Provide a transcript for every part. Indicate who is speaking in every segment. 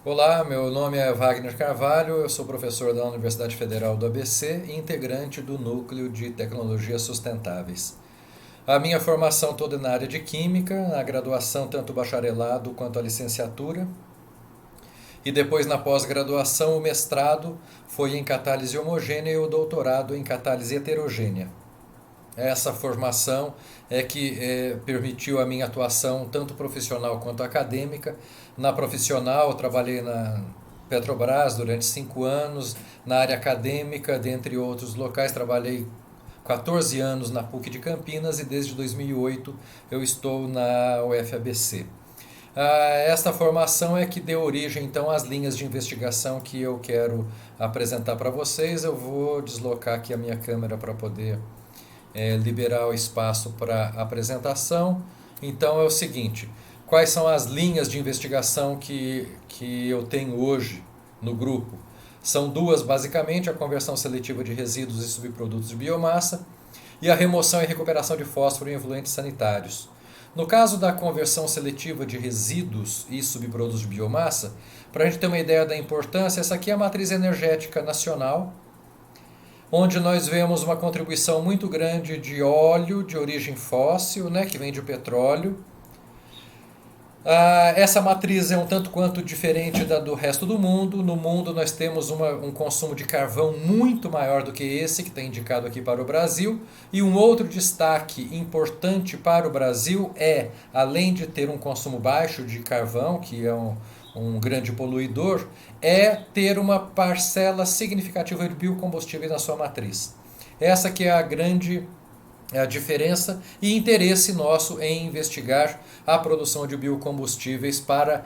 Speaker 1: Olá, meu nome é Wagner Carvalho, eu sou professor da Universidade Federal do ABC e integrante do Núcleo de Tecnologias Sustentáveis. A minha formação toda é na área de Química, na graduação tanto o bacharelado quanto a licenciatura, e depois na pós-graduação o mestrado foi em catálise homogênea e o doutorado em catálise heterogênea. Essa formação é que permitiu a minha atuação tanto profissional quanto acadêmica. Na profissional, eu trabalhei na Petrobras durante 5 anos, na área acadêmica, dentre outros locais, trabalhei 14 anos na PUC de Campinas e desde 2008 eu estou na UFABC. Esta formação é que deu origem então às linhas de investigação que eu quero apresentar para vocês. Eu vou deslocar aqui a minha câmera para poder liberar o espaço para apresentação. Então é o seguinte: quais são as linhas de investigação que eu tenho hoje no grupo? São duas basicamente: a conversão seletiva de resíduos e subprodutos de biomassa e a remoção e recuperação de fósforo em efluentes sanitários. No caso da conversão seletiva de resíduos e subprodutos de biomassa, para a gente ter uma ideia da importância, essa aqui é a matriz energética nacional, onde nós vemos uma contribuição muito grande de óleo de origem fóssil, né, que vem de petróleo. Essa matriz é um tanto quanto diferente da do resto do mundo. No mundo nós temos um consumo de carvão muito maior do que esse que está indicado aqui para o Brasil. E um outro destaque importante para o Brasil é, além de ter um consumo baixo de carvão, que é um grande poluidor, é ter uma parcela significativa de biocombustíveis na sua matriz. Essa que é a diferença e interesse nosso em investigar a produção de biocombustíveis para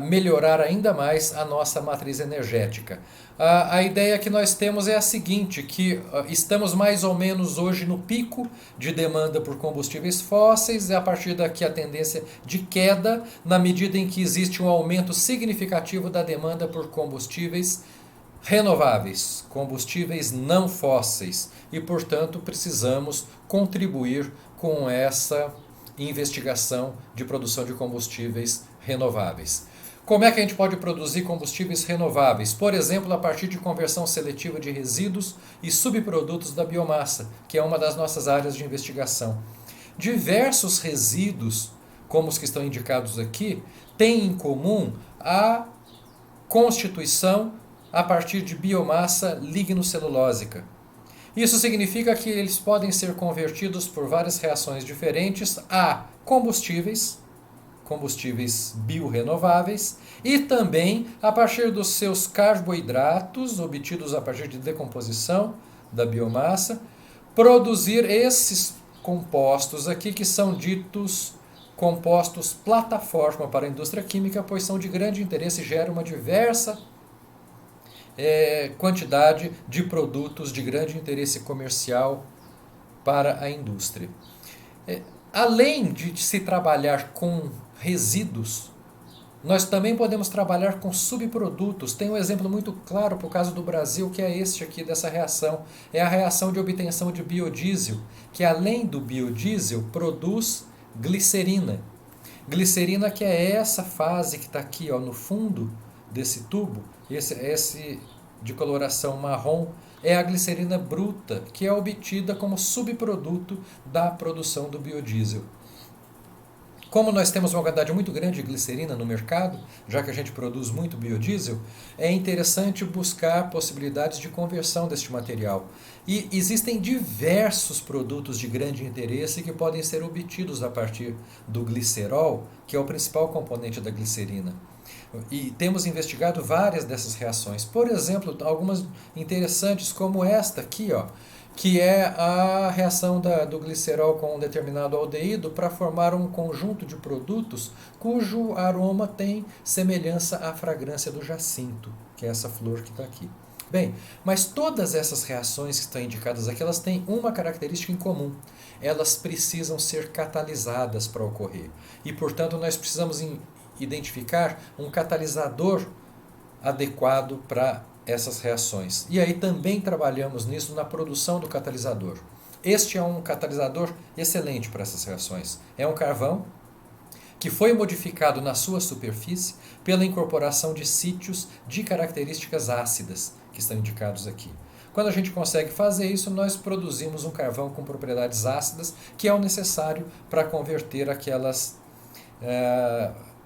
Speaker 1: melhorar ainda mais a nossa matriz energética. A ideia que nós temos é a seguinte, que estamos mais ou menos hoje no pico de demanda por combustíveis fósseis, e a partir daqui a tendência de queda, na medida em que existe um aumento significativo da demanda por combustíveis renováveis, combustíveis não fósseis, e, portanto, precisamos contribuir com essa investigação de produção de combustíveis renováveis. Como é que a gente pode produzir combustíveis renováveis? Por exemplo, a partir de conversão seletiva de resíduos e subprodutos da biomassa, que é uma das nossas áreas de investigação. Diversos resíduos, como os que estão indicados aqui, têm em comum a constituição a partir de biomassa lignocelulósica. Isso significa que eles podem ser convertidos por várias reações diferentes a combustíveis biorrenováveis, e também a partir dos seus carboidratos obtidos a partir de decomposição da biomassa, produzir esses compostos aqui que são ditos compostos plataforma para a indústria química, pois são de grande interesse e geram uma diversa quantidade de produtos de grande interesse comercial para a indústria. Além de se trabalhar com resíduos, nós também podemos trabalhar com subprodutos. Tem um exemplo muito claro para o caso do Brasil, que é este aqui dessa reação. É a reação de obtenção de biodiesel, que além do biodiesel produz glicerina. Glicerina que é essa fase que está aqui no fundo desse tubo, esse de coloração marrom, é a glicerina bruta, que é obtida como subproduto da produção do biodiesel. Como nós temos uma quantidade muito grande de glicerina no mercado, já que a gente produz muito biodiesel, é interessante buscar possibilidades de conversão deste material. E existem diversos produtos de grande interesse que podem ser obtidos a partir do glicerol, que é o principal componente da glicerina. E temos investigado várias dessas reações. Por exemplo, algumas interessantes como esta aqui, que é a reação do glicerol com um determinado aldeído para formar um conjunto de produtos cujo aroma tem semelhança à fragrância do jacinto, que é essa flor que está aqui. Bem, mas todas essas reações que estão indicadas aqui, elas têm uma característica em comum. Elas precisam ser catalisadas para ocorrer. E, portanto, nós precisamos identificar um catalisador adequado para essas reações. E aí também trabalhamos nisso na produção do catalisador. Este é um catalisador excelente para essas reações. É um carvão que foi modificado na sua superfície pela incorporação de sítios de características ácidas, que estão indicados aqui. Quando a gente consegue fazer isso, nós produzimos um carvão com propriedades ácidas, que é o necessário para converter aquelas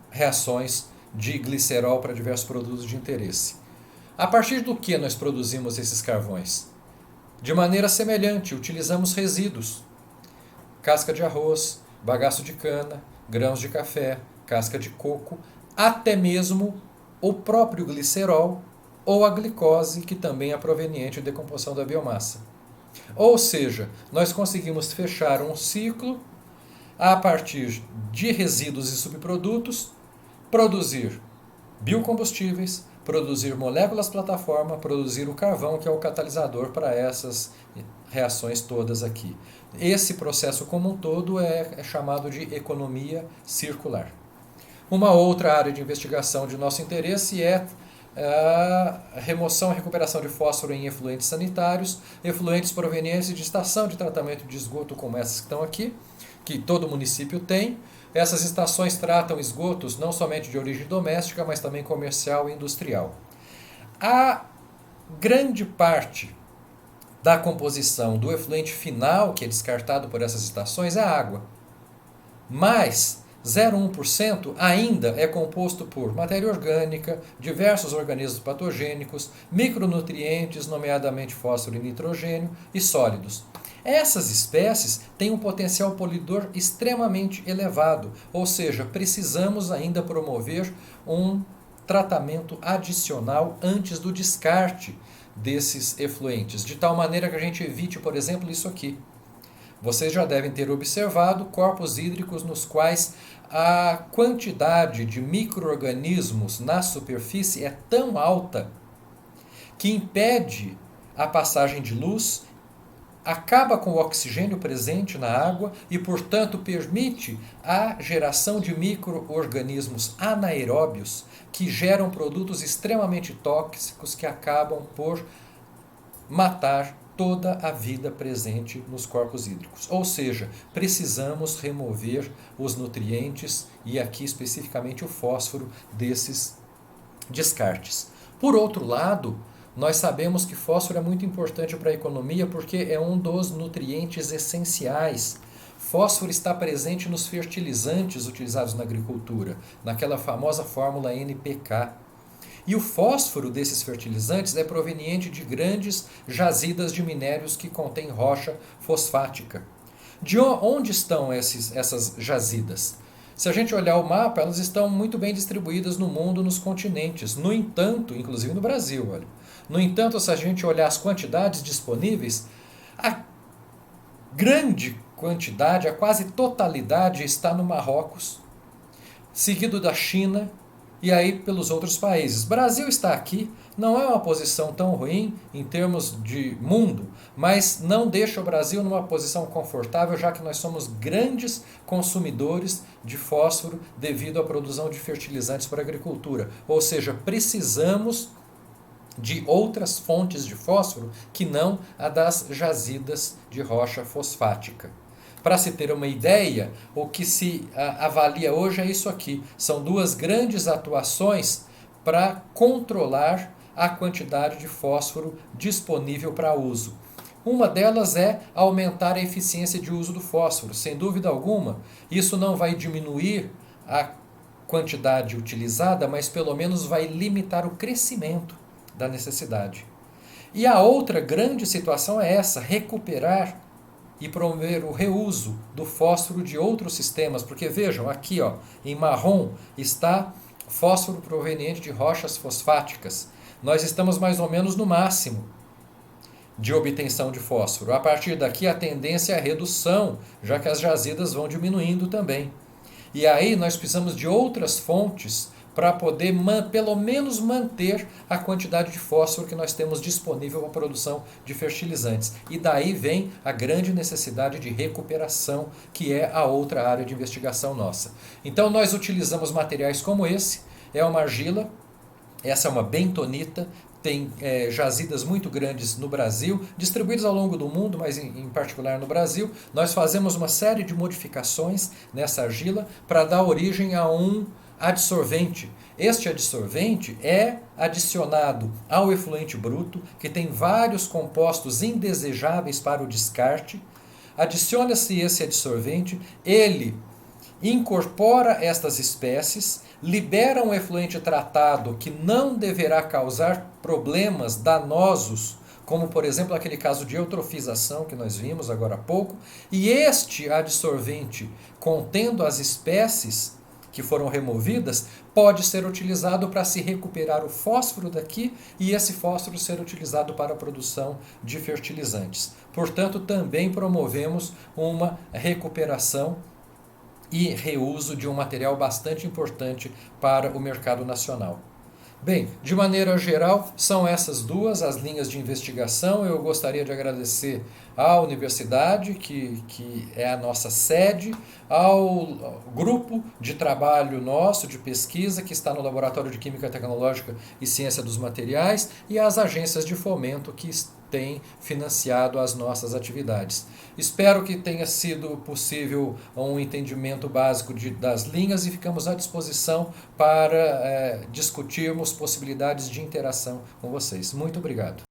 Speaker 1: reações de glicerol para diversos produtos de interesse. A partir do que nós produzimos esses carvões? De maneira semelhante, utilizamos resíduos: casca de arroz, bagaço de cana, grãos de café, casca de coco, até mesmo o próprio glicerol ou a glicose, que também é proveniente de decomposição da biomassa. Ou seja, nós conseguimos fechar um ciclo a partir de resíduos e subprodutos, produzir biocombustíveis, produzir moléculas plataforma, produzir o carvão, que é o catalisador para essas reações todas aqui. Esse processo como um todo é chamado de economia circular. Uma outra área de investigação de nosso interesse é a remoção e recuperação de fósforo em efluentes sanitários, efluentes provenientes de estação de tratamento de esgoto como essas que estão aqui, que todo município tem. Essas estações tratam esgotos não somente de origem doméstica, mas também comercial e industrial. A grande parte da composição do efluente final que é descartado por essas estações é a água. Mas 0,1% ainda é composto por matéria orgânica, diversos organismos patogênicos, micronutrientes, nomeadamente fósforo e nitrogênio, e sólidos. Essas espécies têm um potencial poluidor extremamente elevado, ou seja, precisamos ainda promover um tratamento adicional antes do descarte desses efluentes, de tal maneira que a gente evite, por exemplo, isso aqui. Vocês já devem ter observado corpos hídricos nos quais a quantidade de micro-organismos na superfície é tão alta que impede a passagem de luz, acaba com o oxigênio presente na água e, portanto, permite a geração de micro-organismos anaeróbios que geram produtos extremamente tóxicos que acabam por matar toda a vida presente nos corpos hídricos. Ou seja, precisamos remover os nutrientes e aqui especificamente o fósforo desses descartes. Por outro lado, nós sabemos que fósforo é muito importante para a economia porque é um dos nutrientes essenciais. Fósforo está presente nos fertilizantes utilizados na agricultura, naquela famosa fórmula NPK. E o fósforo desses fertilizantes é proveniente de grandes jazidas de minérios que contêm rocha fosfática. De onde estão essas jazidas? Se a gente olhar o mapa, elas estão muito bem distribuídas no mundo, nos continentes. No entanto, inclusive no Brasil, olha. No entanto, se a gente olhar as quantidades disponíveis, a grande quantidade, a quase totalidade está no Marrocos, seguido da China e aí pelos outros países. Brasil está aqui, não é uma posição tão ruim em termos de mundo, mas não deixa o Brasil numa posição confortável, já que nós somos grandes consumidores de fósforo devido à produção de fertilizantes para a agricultura. Ou seja, precisamos de outras fontes de fósforo que não a das jazidas de rocha fosfática. Para se ter uma ideia, o que se avalia hoje é isso aqui. São duas grandes atuações para controlar a quantidade de fósforo disponível para uso. Uma delas é aumentar a eficiência de uso do fósforo. Sem dúvida alguma, isso não vai diminuir a quantidade utilizada, mas pelo menos vai limitar o crescimento da necessidade. E a outra grande situação é essa: recuperar e promover o reuso do fósforo de outros sistemas, porque vejam, aqui ó, em marrom está fósforo proveniente de rochas fosfáticas. Nós estamos mais ou menos no máximo de obtenção de fósforo. A partir daqui a tendência é a redução, já que as jazidas vão diminuindo também. E aí nós precisamos de outras fontes para poder pelo menos manter a quantidade de fósforo que nós temos disponível para a produção de fertilizantes. E daí vem a grande necessidade de recuperação, que é a outra área de investigação nossa. Então nós utilizamos materiais como esse, é uma argila, essa é uma bentonita, tem jazidas muito grandes no Brasil, distribuídas ao longo do mundo, mas em particular no Brasil. Nós fazemos uma série de modificações nessa argila para dar origem a um adsorvente. Este adsorvente é adicionado ao efluente bruto, que tem vários compostos indesejáveis para o descarte. Adiciona-se esse adsorvente, ele incorpora estas espécies, libera um efluente tratado que não deverá causar problemas danosos, como por exemplo aquele caso de eutrofização que nós vimos agora há pouco, e este adsorvente contendo as espécies que foram removidas, pode ser utilizado para se recuperar o fósforo daqui e esse fósforo ser utilizado para a produção de fertilizantes. Portanto, também promovemos uma recuperação e reuso de um material bastante importante para o mercado nacional. Bem, de maneira geral, são essas duas as linhas de investigação. Eu gostaria de agradecer à universidade, que é a nossa sede, ao grupo de trabalho nosso, de pesquisa, que está no Laboratório de Química Tecnológica e Ciência dos Materiais, e às agências de fomento que têm financiado as nossas atividades. Espero que tenha sido possível um entendimento básico das linhas e ficamos à disposição para discutirmos possibilidades de interação com vocês. Muito obrigado.